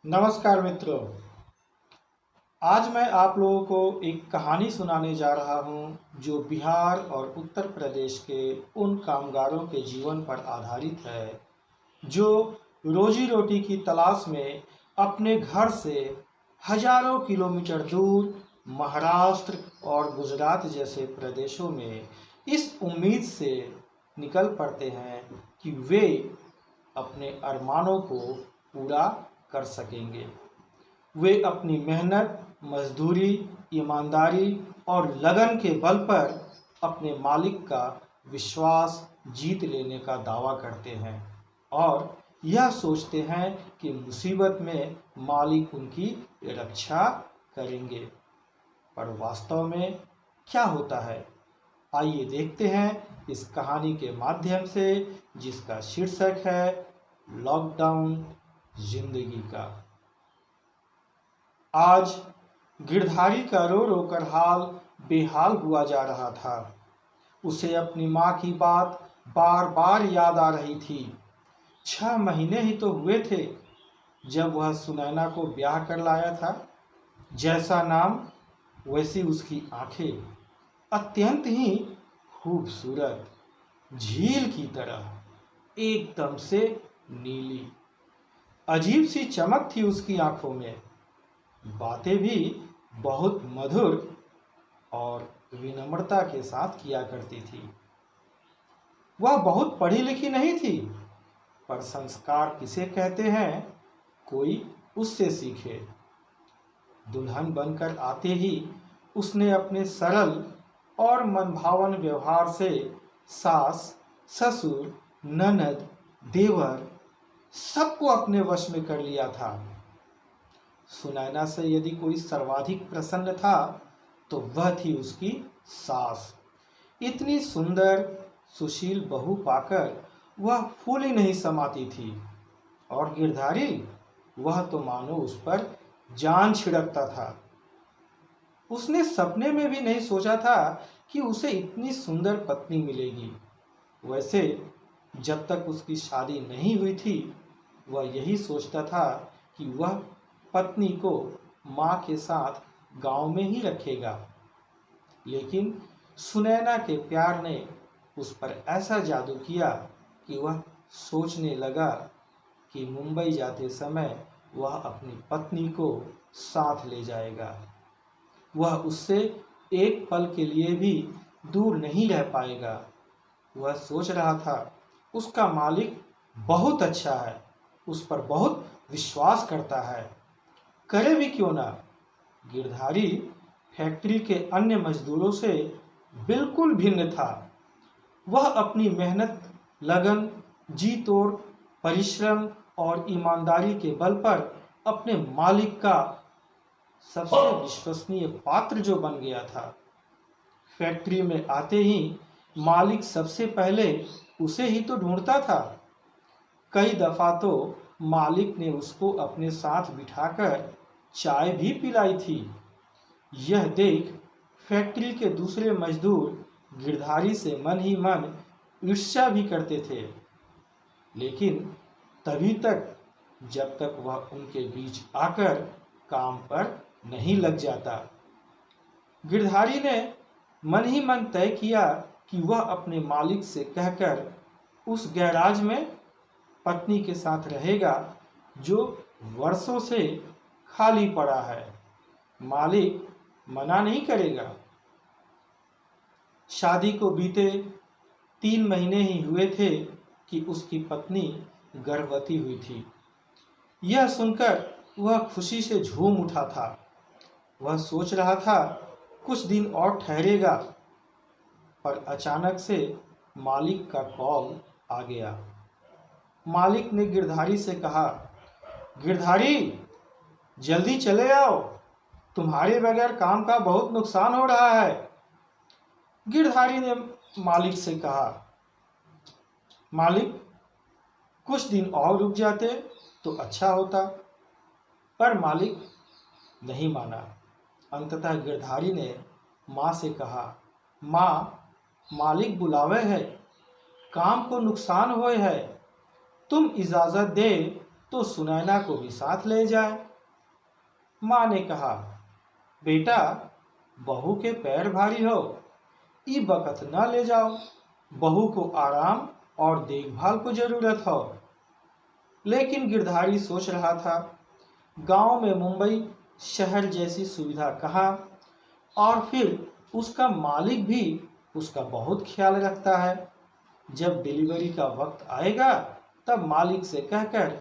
नमस्कार मित्रों। आज मैं आप लोगों को एक कहानी सुनाने जा रहा हूं जो बिहार और उत्तर प्रदेश के उन कामगारों के जीवन पर आधारित है जो रोजी रोटी की तलाश में अपने घर से हजारों किलोमीटर दूर महाराष्ट्र और गुजरात जैसे प्रदेशों में इस उम्मीद से निकल पड़ते हैं कि वे अपने अरमानों को पूरा कर सकेंगे। वे अपनी मेहनत, मजदूरी, ईमानदारी और लगन के बल पर अपने मालिक का विश्वास जीत लेने का दावा करते हैं और यह सोचते हैं कि मुसीबत में मालिक उनकी रक्षा करेंगे। पर वास्तव में क्या होता है, आइए देखते हैं इस कहानी के माध्यम से जिसका शीर्षक है लॉकडाउन जिंदगी का। आज गिरधारी का रो रो कर हाल बेहाल हुआ जा रहा था। उसे अपनी माँ की बात बार बार याद आ रही थी। 6 महीने ही तो हुए थे जब वह सुनैना को ब्याह कर लाया था। जैसा नाम वैसी उसकी आंखें, अत्यंत ही खूबसूरत, झील की तरह एकदम से नीली। अजीब सी चमक थी उसकी आंखों में। बातें भी बहुत मधुर और विनम्रता के साथ किया करती थी। वह बहुत पढ़ी लिखी नहीं थी, पर संस्कार किसे कहते हैं कोई उससे सीखे। दुल्हन बनकर आते ही उसने अपने सरल और मनभावन व्यवहार से सास, ससुर, ननद, देवर सबको अपने वश में कर लिया था। सुनैना से यदि कोई सर्वाधिक प्रसन्न था तो वह थी उसकी सास। इतनी सुंदर सुशील बहू पाकर वह फूल ही नहीं समाती थी। और गिरधारी, वह तो मानो उस पर जान छिड़कता था। उसने सपने में भी नहीं सोचा था कि उसे इतनी सुंदर पत्नी मिलेगी। वैसे जब तक उसकी शादी नहीं हुई थी वह यही सोचता था कि वह पत्नी को माँ के साथ गांव में ही रखेगा। लेकिन सुनैना के प्यार ने उस पर ऐसा जादू किया कि वह सोचने लगा कि मुंबई जाते समय वह अपनी पत्नी को साथ ले जाएगा। वह उससे एक पल के लिए भी दूर नहीं रह पाएगा। वह सोच रहा था उसका मालिक बहुत अच्छा है, उस पर बहुत विश्वास करता है। करे भी क्यों ना। गिरधारी फैक्ट्री के अन्य मजदूरों से बिल्कुल भिन्न था। वह अपनी मेहनत, लगन, जी तोड़ परिश्रम और ईमानदारी के बल पर अपने मालिक का सबसे विश्वसनीय पात्र जो बन गया था। फैक्ट्री में आते ही मालिक सबसे पहले उसे ही तो ढूंढता था। कई दफा तो मालिक ने उसको अपने साथ बिठाकर चाय भी पिलाई थी। यह देख फैक्ट्री के दूसरे मजदूर गिरधारी से मन ही मन ईर्ष्या भी करते थे, लेकिन तभी तक जब तक वह उनके बीच आकर काम पर नहीं लग जाता। गिरधारी ने मन ही मन तय किया कि वह अपने मालिक से कहकर उस गैराज में पत्नी के साथ रहेगा जो वर्षों से खाली पड़ा है। मालिक मना नहीं करेगा। शादी को बीते 3 महीने ही हुए थे कि उसकी पत्नी गर्भवती हुई थी। यह सुनकर वह खुशी से झूम उठा था। वह सोच रहा था कुछ दिन और ठहरेगा, पर अचानक से मालिक का कॉल आ गया। मालिक ने गिरधारी से कहा, गिरधारी जल्दी चले आओ, तुम्हारे बगैर काम का बहुत नुकसान हो रहा है। गिरधारी ने मालिक से कहा, मालिक कुछ दिन और रुक जाते तो अच्छा होता। पर मालिक नहीं माना। अंततः गिरधारी ने माँ से कहा, माँ मालिक बुलावे है, काम को नुकसान होए है, तुम इजाज़त दे तो सुनैना को भी साथ ले जाए। माँ ने कहा, बेटा, बहू के पैर भारी हो, ई बकत न ले जाओ, बहू को आराम और देखभाल को जरूरत हो। लेकिन गिरधारी सोच रहा था, गांव में मुंबई शहर जैसी सुविधा कहाँ, और फिर उसका मालिक भी उसका बहुत ख्याल रखता है। जब डिलीवरी का वक्त आएगा तब मालिक से कहकर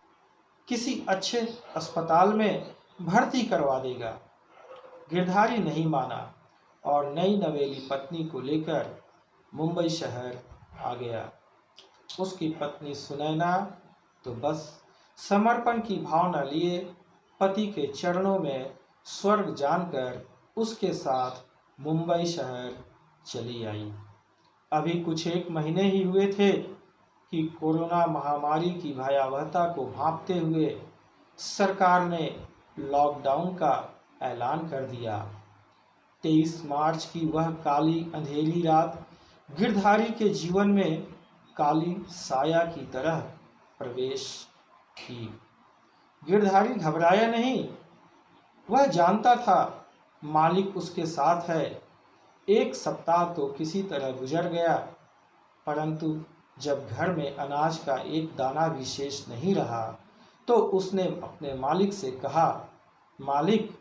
किसी अच्छे अस्पताल में भर्ती करवा देगा। गिरधारी नहीं माना और नई नवेली पत्नी को लेकर मुंबई शहर आ गया। उसकी पत्नी सुनैना तो बस समर्पण की भावना लिए पति के चरणों में स्वर्ग जानकर उसके साथ मुंबई शहर चली आई। अभी कुछ एक महीने ही हुए थे कि कोरोना महामारी की भयावहता को भांपते हुए सरकार ने लॉकडाउन का ऐलान कर दिया। 23 मार्च की वह काली अंधेरी रात गिरधारी के जीवन में काली साया की तरह प्रवेश की। गिरधारी घबराया नहीं। वह जानता था मालिक उसके साथ है। एक सप्ताह तो किसी तरह गुजर गया, परंतु जब घर में अनाज का एक दाना भी शेष नहीं रहा तो उसने अपने मालिक से कहा, मालिक,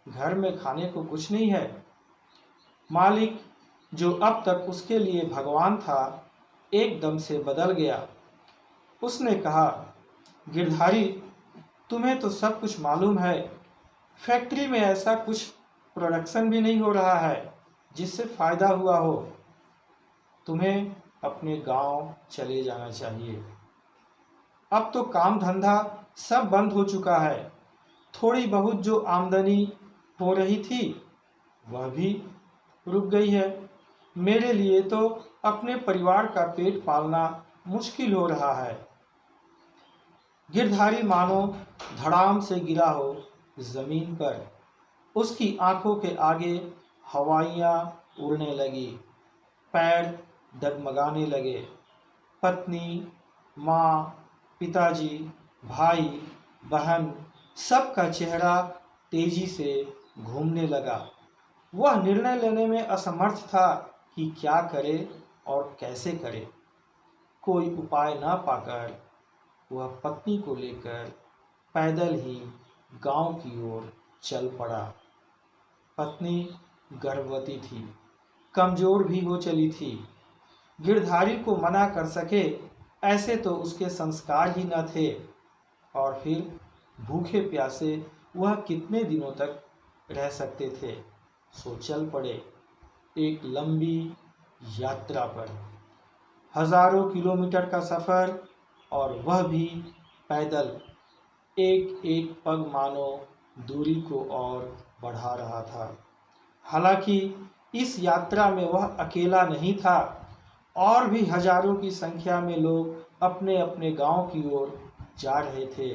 घर में खाने को कुछ नहीं है। मालिक, जो अब तक उसके लिए भगवान था, एकदम से बदल गया। उसने कहा, गिरधारी, तुम्हें तो सब कुछ मालूम है, फैक्ट्री में ऐसा कुछ प्रोडक्शन भी नहीं हो रहा है जिससे फायदा हुआ हो। तुम्हें अपने गांव चले जाना चाहिए। अब तो काम धंधा सब बंद हो चुका है। थोड़ी बहुत जो आमदनी हो रही थी वह भी रुक गई है। मेरे लिए तो अपने परिवार का पेट पालना मुश्किल हो रहा है। गिरधारी मानो धड़ाम से गिरा हो जमीन पर। उसकी आंखों के आगे हवाइयाँ उड़ने लगी, पैर डगमगाने लगे। पत्नी, माँ, पिताजी, भाई, बहन, सबका चेहरा तेजी से घूमने लगा। वह निर्णय लेने में असमर्थ था कि क्या करे और कैसे करे। कोई उपाय न पाकर वह पत्नी को लेकर पैदल ही गांव की ओर चल पड़ा। पत्नी गर्भवती थी, कमजोर भी हो चली थी। गिरधारी को मना कर सके ऐसे तो उसके संस्कार ही न थे, और फिर भूखे प्यासे वह कितने दिनों तक रह सकते थे। सो चल पड़े एक लंबी यात्रा पर। हजारों किलोमीटर का सफ़र, और वह भी पैदल। एक एक पग मानो दूरी को और बढ़ा रहा था। हालांकि इस यात्रा में वह अकेला नहीं था, और भी हजारों की संख्या में लोग अपने अपने गांव की ओर जा रहे थे।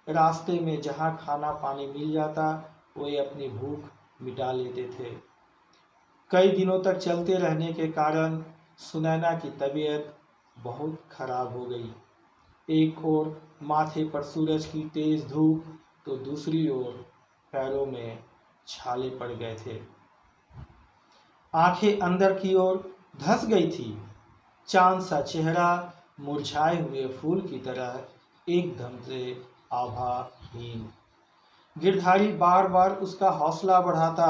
रास्ते में जहां खाना पानी मिल जाता वे अपनी भूख मिटा लेते थे। कई दिनों तक चलते रहने के कारण सुनैना की तबीयत बहुत खराब हो गई। एक ओर माथे पर सूरज की तेज धूप, तो दूसरी ओर पैरों में छाले पड़ गए थे। आंखें अंदर की ओर धंस गई थी। चांद सा चेहरा मुरझाए हुए फूल की तरह एकदम से आभाहीन। गिरधारी बार बार उसका हौसला बढ़ाता,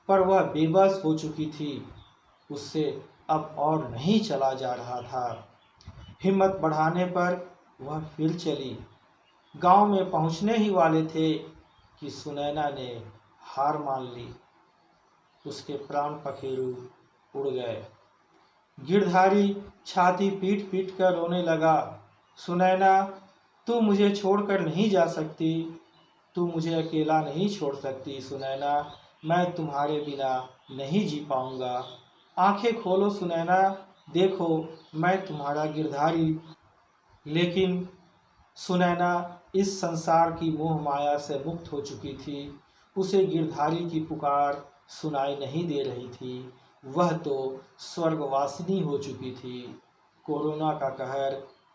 पर वह बेबस हो चुकी थी। उससे अब और नहीं चला जा रहा था। हिम्मत बढ़ाने पर वह फिर चली। गांव में पहुंचने ही वाले थे कि सुनैना ने हार मान ली। उसके प्राण पखेरु उड़ गए। गिरधारी छाती पीट पीट कर रोने लगा, सुनैना, तू मुझे छोड़कर नहीं जा सकती, तू मुझे अकेला नहीं छोड़ सकती सुनैना, मैं तुम्हारे बिना नहीं जी पाऊंगा। आंखें खोलो सुनैना, देखो मैं तुम्हारा गिरधारी। लेकिन सुनैना इस संसार की मोह माया से मुक्त हो चुकी थी। उसे गिरधारी की पुकार सुनाई नहीं दे रही थी। वह तो स्वर्गवासिनी हो चुकी थी। कोरोना का कहर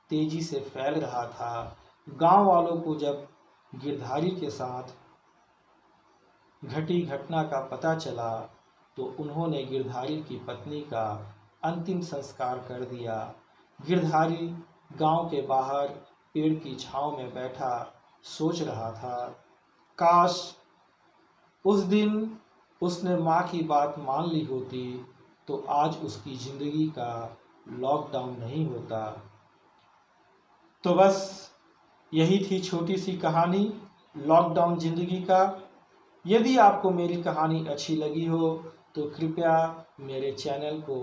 तेजी से फैल रहा था। गांव वालों को जब गिरधारी के साथ घटी घटना का पता चला तो उन्होंने गिरधारी की पत्नी का अंतिम संस्कार कर दिया। गिरधारी गांव के बाहर पेड़ की छांव में बैठा सोच रहा था, काश उस दिन उसने माँ की बात मान ली होती तो आज उसकी जिंदगी का लॉकडाउन नहीं होता। तो बस यही थी छोटी सी कहानी लॉकडाउन जिंदगी का। यदि आपको मेरी कहानी अच्छी लगी हो तो कृपया मेरे चैनल को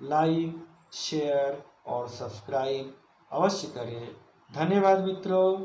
लाइक, शेयर और सब्सक्राइब अवश्य करें। धन्यवाद मित्रों।